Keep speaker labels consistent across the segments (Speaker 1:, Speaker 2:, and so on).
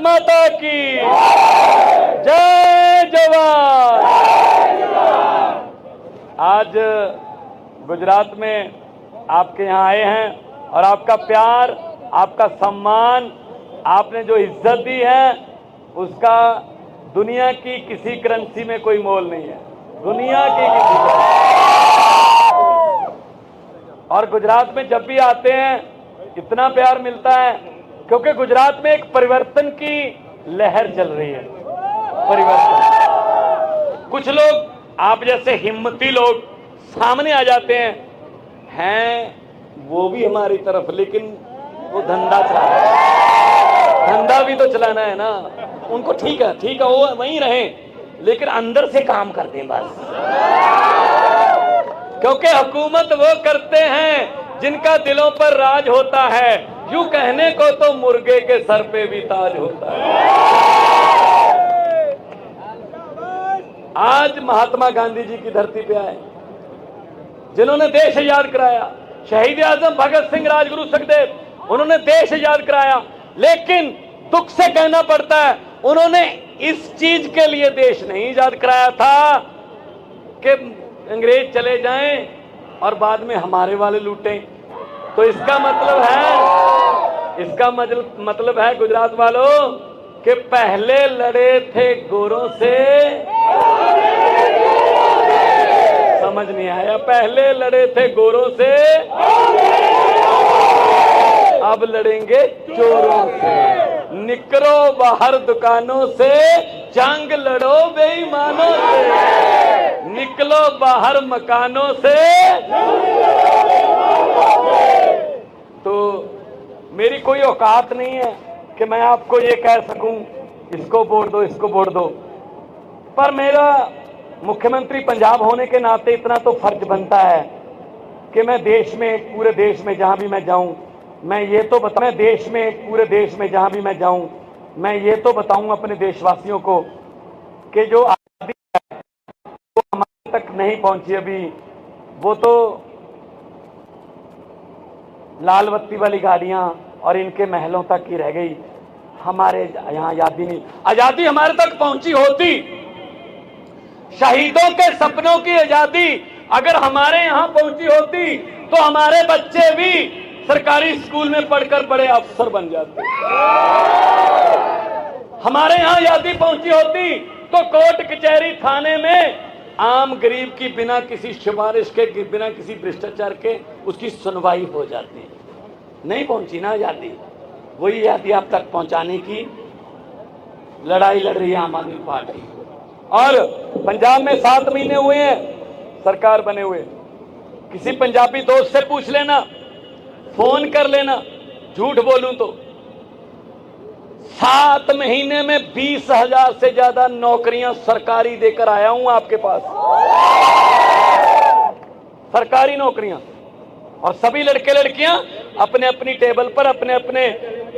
Speaker 1: माता की जय जवान। आज गुजरात में आपके यहाँ आए हैं और आपका प्यार, आपका सम्मान, आपने जो इज्जत दी है उसका दुनिया की किसी करेंसी में कोई मोल नहीं है, दुनिया की किसी और गुजरात में जब भी आते हैं इतना प्यार मिलता है क्योंकि गुजरात में एक परिवर्तन की लहर चल रही है। परिवर्तन, कुछ लोग आप जैसे हिम्मती लोग सामने आ जाते हैं वो भी हमारी तरफ, लेकिन वो धंधा चला रहे हैं, धंधा भी तो चलाना है ना उनको। ठीक है वो वहीं रहे लेकिन अंदर से काम करते हैं बस, क्योंकि हुकूमत वो करते हैं जिनका दिलों पर राज होता है। यूं कहने को तो मुर्गे के सर पे भी ताज होता है। आज महात्मा गांधी जी की धरती पे आए जिन्होंने देश आजाद कराया, शहीद आजम भगत सिंह, राजगुरु सुखदेव, उन्होंने देश आजाद कराया, लेकिन दुख से कहना पड़ता है उन्होंने इस चीज के लिए देश नहीं आजाद कराया था कि अंग्रेज चले जाएं और बाद में हमारे वाले लूटें। तो इसका मतलब है गुजरात वालों कि पहले लड़े थे गोरों से, समझ नहीं आया, पहले लड़े थे गोरों से अब लड़ेंगे चोरों से। निकलो बाहर दुकानों से, जंग लड़ो बेईमानों से, निकलो बाहर मकानों से। तो मेरी कोई औकात नहीं है कि मैं आपको ये कह सकूं इसको वोट दो, इसको वोट दो, पर मेरा मुख्यमंत्री पंजाब होने के नाते इतना तो फर्ज बनता है कि मैं देश में, पूरे देश में जहां भी मैं जाऊं, मैं ये तो बताऊं, मैं देश में, पूरे देश में जहां भी मैं जाऊं, मैं ये तो बताऊं अपने देशवासियों को कि जो आजादी है वो हमारे तक नहीं पहुंची अभी, वो तो लाल बत्ती वाली गाड़ियां और इनके महलों तक ही रह गई। हमारे यहाँ आजादी नहीं, आजादी हमारे तक पहुंची होती, शहीदों के सपनों की आजादी अगर हमारे यहाँ पहुंची होती तो हमारे बच्चे भी सरकारी स्कूल में पढ़कर बड़े अफसर बन जाते। हमारे यहाँ आजादी पहुंची होती तो कोर्ट कचहरी थाने में आम गरीब की बिना किसी सिफारिश के, बिना किसी भ्रष्टाचार के उसकी सुनवाई हो जाती। नहीं पहुंची ना आजादी, वही आजादी आप तक पहुंचाने की लड़ाई लड़ रही है आम आदमी पार्टी। और पंजाब में 7 महीने हुए हैं सरकार बने हुए, किसी पंजाबी दोस्त से पूछ लेना, फोन कर लेना, झूठ बोलूं तो 7 महीने में 20,000 से ज्यादा नौकरियां सरकारी देकर आया हूं आपके पास, सरकारी नौकरियां। और सभी लड़के लड़कियां अपने अपनी टेबल पर, अपने अपने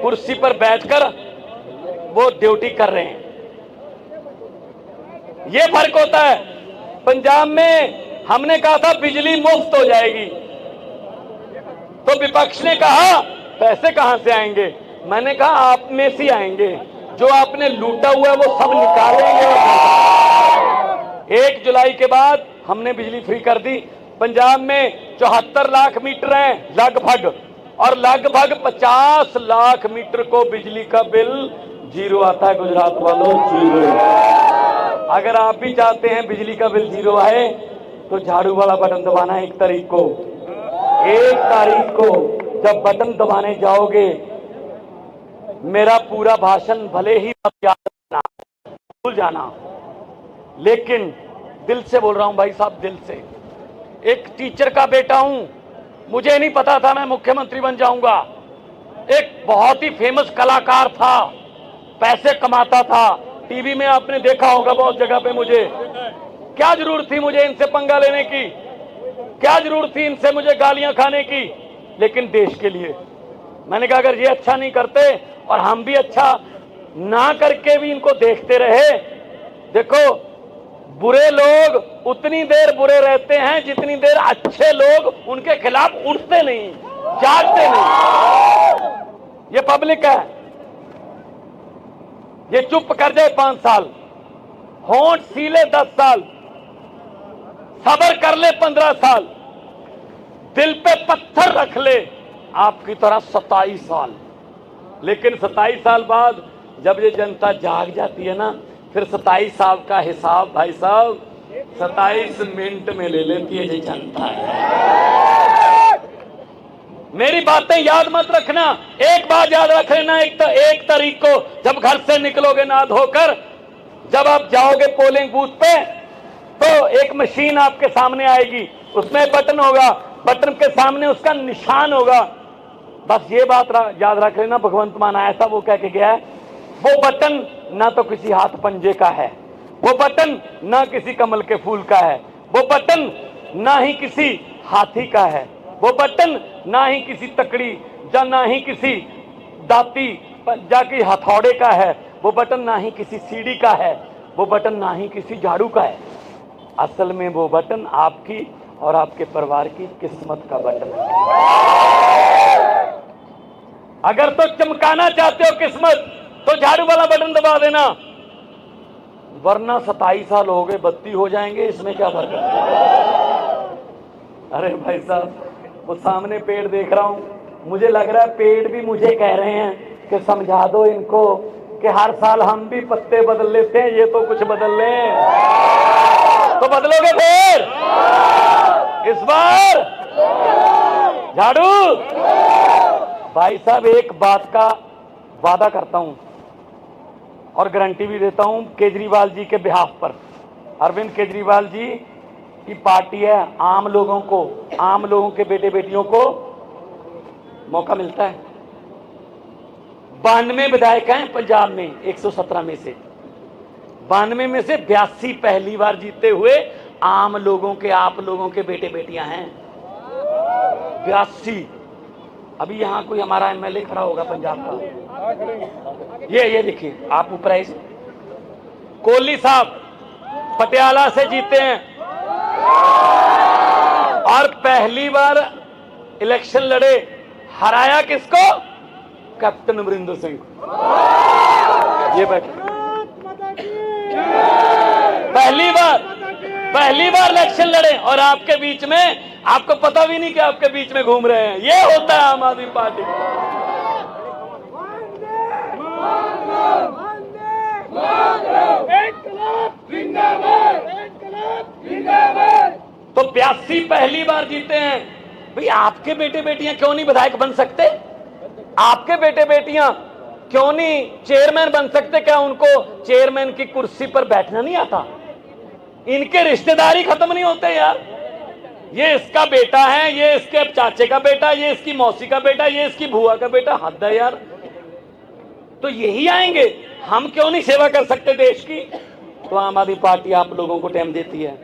Speaker 1: कुर्सी पर बैठकर वो ड्यूटी कर रहे हैं। ये फर्क होता है। पंजाब में हमने कहा था बिजली मुफ्त हो जाएगी, तो विपक्ष ने कहा पैसे कहां से आएंगे। मैंने कहा आप में से आएंगे, जो आपने लूटा हुआ है वो सब निकालेंगे। 1 जुलाई के बाद हमने बिजली फ्री कर दी। पंजाब में 74 लाख मीटर हैं लगभग, और लगभग 50 लाख मीटर को बिजली का बिल जीरो आता है। गुजरात वालों, जीरो। अगर आप भी चाहते हैं बिजली का बिल जीरो आए तो झाड़ू वाला बटन दबाना है 1 तारीख को। 1 तारीख को जब बटन दबाने जाओगे, मेरा पूरा भाषण भले ही आप याद रखना, भूल जाना, लेकिन दिल से बोल रहा हूं भाई साहब, दिल से। एक टीचर का बेटा हूं, मुझे नहीं पता था मैं मुख्यमंत्री बन जाऊंगा। एक बहुत ही फेमस कलाकार था, पैसे कमाता था, टीवी में आपने देखा होगा बहुत जगह पे। मुझे क्या जरूरत थी मुझे इनसे पंगा लेने की, क्या जरूरत थी इनसे मुझे गालियां खाने की, लेकिन देश के लिए मैंने कहा अगर ये अच्छा नहीं करते और हम भी अच्छा ना करके भी इनको देखते रहे। देखो, बुरे लोग उतनी देर बुरे रहते हैं जितनी देर अच्छे लोग उनके खिलाफ उठते नहीं, जागते नहीं। ये पब्लिक है। ये चुप कर जाए 5 साल, होंठ सीले 10 साल, सब्र कर ले 15 साल, दिल पे पत्थर रख ले आपकी तरह 27 साल। लेकिन 27 साल बाद जब ये जनता जाग जाती है ना, फिर 27 साल का हिसाब भाई साहब 27 मिनट में ले लेती है ये जनता है। मेरी बातें याद मत रखना, एक बात याद रख लेना, एक तारीख को जब घर से निकलोगे ना धोकर, जब आप जाओगे पोलिंग बूथ पे, तो एक मशीन आपके सामने आएगी, उसमें बटन होगा, बटन के सामने उसका निशान होगा। बस ये बात याद रख लेना, भगवंत मान ऐसा वो कह के गया है, वो बटन ना तो किसी हाथ पंजे का है, वो बटन ना किसी कमल के फूल का है, वो बटन ना ही किसी हाथी का है, वो बटन ना ही किसी तकड़ी या ना ही किसी दाती या कि हथौड़े का है, वो बटन ना ही किसी सीढ़ी का है, वो बटन ना ही किसी झाड़ू का है। असल में वो बटन आपकी और आपके परिवार की किस्मत का बटन है। अगर तो चमकाना चाहते हो किस्मत तो झाड़ू वाला बटन दबा देना, वरना 27 साल हो गए 32 हो जाएंगे, इसमें क्या फर्क है। अरे भाई साहब, वो सामने पेड़ देख रहा हूं, मुझे लग रहा है पेड़ भी मुझे कह रहे हैं कि समझा दो इनको कि हर साल हम भी पत्ते बदल लेते हैं, ये तो कुछ बदल लें। तो बदलोगे फिर इस बार झाड़ू? भाई साहब, एक बात का वादा करता हूं और गारंटी भी देता हूं केजरीवाल जी के बिहाफ पर। अरविंद केजरीवाल जी की पार्टी है, आम लोगों को, आम लोगों के बेटे बेटियों को मौका मिलता है। 92 विधायक हैं पंजाब में, 117 में से 92 में से 82 पहली बार जीते हुए आम लोगों के, आप लोगों के बेटे बेटियां हैं। 82। अभी यहां कोई हमारा एमएलए खड़ा होगा पंजाब का, ये देखिए आप ऊपर आइए, कोहली साहब पटियाला से जीते हैं और पहली बार इलेक्शन लड़े, हराया किसको? कैप्टन अमरिंदर सिंह। ये बैठे, पहली बार इलेक्शन लड़े और आपके बीच में, आपको पता भी नहीं कि आपके बीच में घूम रहे हैं। ये होता है आम आदमी पार्टी। तो 82 पहली बार जीते हैं। भाई आपके बेटे बेटियां क्यों नहीं विधायक बन सकते? आपके बेटे बेटियां क्यों नहीं चेयरमैन बन सकते? क्या उनको चेयरमैन की कुर्सी पर बैठना नहीं आता? इनके रिश्तेदारी खत्म नहीं होते यार। ये इसका बेटा है, ये इसके चाचे का बेटा, ये इसकी मौसी का बेटा, ये इसकी बुआ का बेटा। हद है यार। तो यही आएंगे, हम क्यों नहीं सेवा कर सकते देश की? तो आम आदमी पार्टी आप लोगों को टाइम देती है।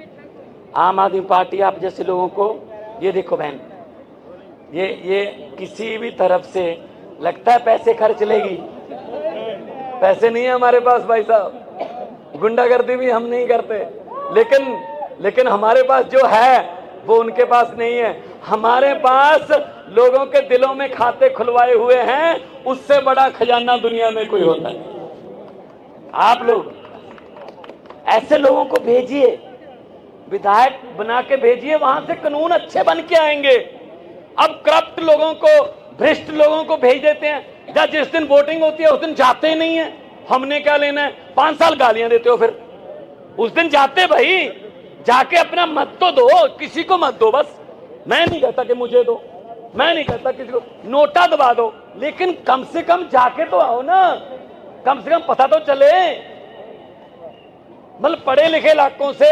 Speaker 1: आम आदमी पार्टी आप जैसे लोगों को, ये देखो बहन, ये किसी भी तरफ से लगता है पैसे खर्च लेगी, पैसे नहीं है हमारे पास भाई साहब। गुंडागर्दी भी हम नहीं करते, लेकिन हमारे पास जो है वो उनके पास नहीं है। हमारे पास लोगों के दिलों में खाते खुलवाए हुए हैं, उससे बड़ा खजाना दुनिया में कोई होता है। आप लोग ऐसे लोगों को भेजिए, विधायक बना के भेजिए, वहां से कानून अच्छे बन के आएंगे। अब करप्ट लोगों को, भ्रष्ट लोगों को भेज देते हैं, जब जिस दिन वोटिंग होती है उस दिन जाते ही नहीं है। हमने क्या लेना है? 5 साल गालियां देते हो, फिर उस दिन जाते भाई, जाके अपना मत तो दो, किसी को मत दो। बस मैं नहीं कहता कि मुझे दो, मैं नहीं कहता किसी को, नोटा दबा दो, लेकिन कम से कम जाके तो आओ ना, कम से कम पता तो चले। मतलब पढ़े लिखे इलाकों से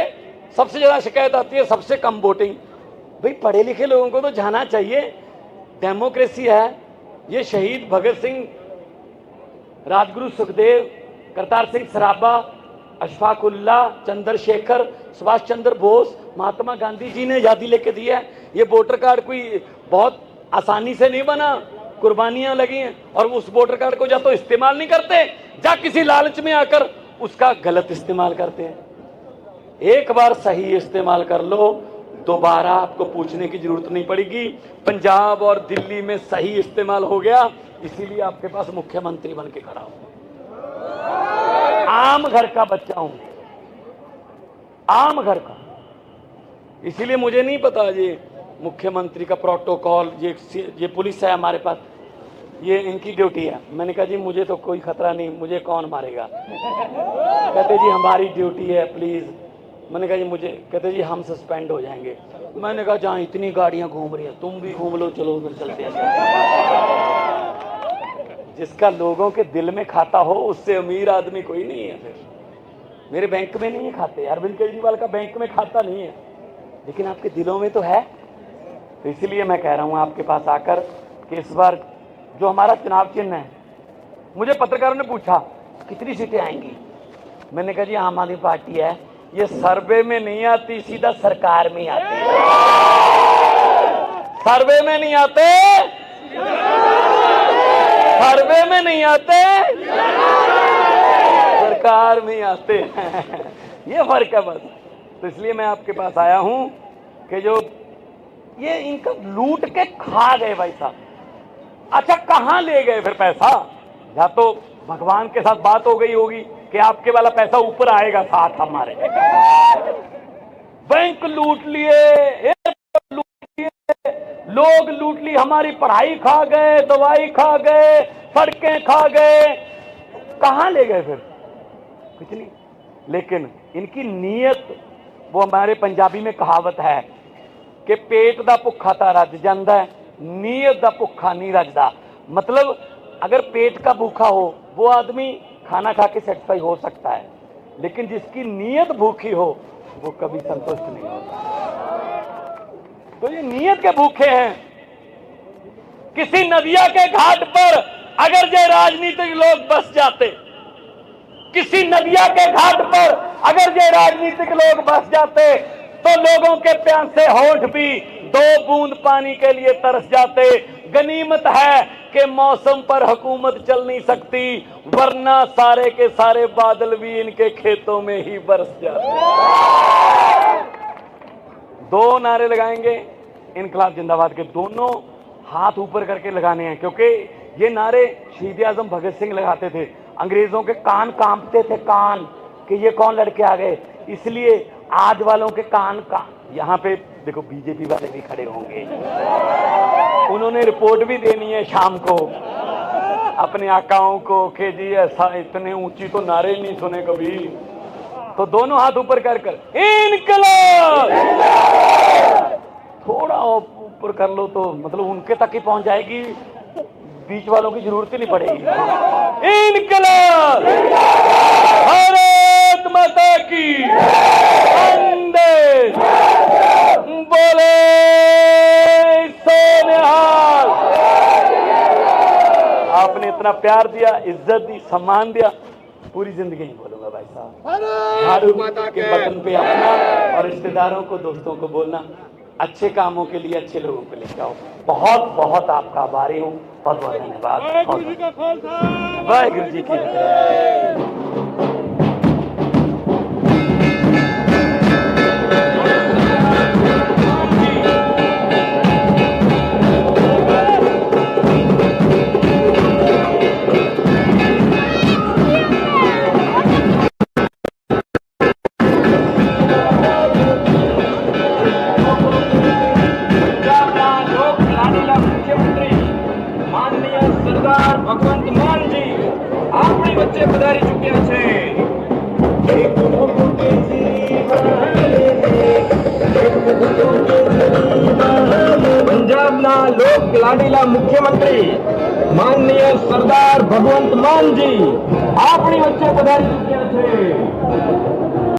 Speaker 1: सबसे ज्यादा शिकायत आती है, सबसे कम वोटिंग। भाई पढ़े लिखे लोगों को तो जाना चाहिए, डेमोक्रेसी है। ये शहीद भगत सिंह, राजगुरु सुखदेव, करतार सिंह सराभा, अशफाक उल्लाह, चंद्रशेखर, सुभाष चंद्र बोस, महात्मा गांधी जी ने आजादी लेके दी है। ये वोटर कार्ड कोई बहुत आसानी से नहीं बना, कुर्बानियां लगी हैं। और उस वोटर कार्ड को या तो इस्तेमाल नहीं करते, या किसी लालच में आकर उसका गलत इस्तेमाल करते हैं। एक बार सही इस्तेमाल कर लो, दोबारा आपको पूछने की जरूरत नहीं पड़ेगी। पंजाब और दिल्ली में सही इस्तेमाल हो गया, इसीलिए आपके पास मुख्यमंत्री बन के खड़ा हो। आम घर का बच्चा हूं, आम घर का। इसीलिए मुझे नहीं पता ये मुख्यमंत्री का प्रोटोकॉल, ये पुलिस है हमारे पास, ये इनकी ड्यूटी है। मैंने कहा जी मुझे तो कोई खतरा नहीं, मुझे कौन मारेगा। कहते जी हमारी ड्यूटी है प्लीज। मैंने कहा जी मुझे, कहते जी हम सस्पेंड हो जाएंगे। मैंने कहा जहाँ इतनी गाड़ियां घूम रही हैं तुम भी घूम लो, चलो उधर चलते हैं। जिसका लोगों के दिल में खाता हो उससे अमीर आदमी कोई नहीं है। फिर मेरे बैंक में नहीं है खाते, अरविंद केजरीवाल का बैंक में खाता नहीं है, लेकिन आपके दिलों में तो है। तो इसलिए मैं कह रहा हूं आपके पास आकर कि इस बार जो हमारा चुनाव चिन्ह है, मुझे पत्रकारों ने पूछा कितनी सीटें आएंगी। मैंने कहा जी आम आदमी पार्टी है, ये सर्वे में नहीं आती, सीधा सरकार में आती है। सर्वे में नहीं आते, सर्वे में नहीं आते, सरकार में आते हैं। ये फर्क है बस। तो इसलिए मैं आपके पास आया हूं कि जो ये इनका लूट के खा गए भाई साहब। अच्छा कहां ले गए फिर पैसा? या तो भगवान के साथ बात हो गई होगी कि आपके वाला पैसा ऊपर आएगा साथ हमारे। बैंक लूट लिए, एयरपोर्ट लूट लिए, लोग लूट ली, हमारी पढ़ाई खा गए, दवाई खा गए, सड़कें खा गए। कहां ले गए फिर? कुछ नहीं। लेकिन इनकी नीयत, वो हमारे पंजाबी में कहावत है कि पेट दा भुखा ता रज जांदा है, नीयत दा भुखा नहीं रजदा। मतलब अगर पेट का भूखा हो वो आदमी खाना खा के सेटिस्फाई हो सकता है, लेकिन जिसकी नीयत भूखी हो वो कभी संतुष्ट नहीं होता। तो ये नीयत के भूखे हैं। किसी नदिया के घाट पर अगर ये राजनीतिक लोग बस जाते, किसी नदिया के घाट पर अगर ये राजनीतिक लोग बस जाते, तो लोगों के प्यासे होंठ भी 2 बूंद पानी के लिए तरस जाते। गनीमत है कि मौसम पर हुकूमत चल नहीं सकती, वरना सारे के सारे बादल भी इनके खेतों में ही बरस जाते। 2 नारे लगाएंगे इनकलाब जिंदाबाद के, दोनों हाथ ऊपर करके लगाने हैं, क्योंकि ये नारे शहीद आजम भगत सिंह लगाते थे। अंग्रेजों के कान कांपते थे, कान, कि ये कौन लड़के आ गए। इसलिए आज वालों के कान का, यहाँ पे देखो बीजेपी वाले भी खड़े होंगे, उन्होंने रिपोर्ट भी देनी है शाम को अपने आकाओं को कि जी ऐसा इतने ऊंची तो नारे नहीं सुने कभी। तो दोनों हाथ ऊपर कर कर इनकलाब, थोड़ा ऊपर कर लो तो मतलब उनके तक ही पहुंच जाएगी, बीच वालों की जरूरत ही नहीं पड़ेगी। इनकलाब, भारत माता की, वंदे बोले सोनिहाल। आपने इतना प्यार दिया, इज्जत दी, सम्मान दिया, पूरी जिंदगी नहीं बोलूंगा भाई साहब। झाड़ू के बटन पे अपना और रिश्तेदारों को, दोस्तों को बोलना, अच्छे कामों के लिए अच्छे लोगों को लेकर आओ। बहुत बहुत आपका आभारी हूँ, बहुत बहुत धन्यवाद। वाहिगुरु जी की जय।
Speaker 2: ભગવંત માનજી આપણી વચ્ચે પધારી ચૂક્યા છે। પંજાબના લોક લાડીલા મુખ્યમંત્રી માનનીય સરદાર ભગવંત માનજી આપણી વચ્ચે પધારી ચૂક્યા છે।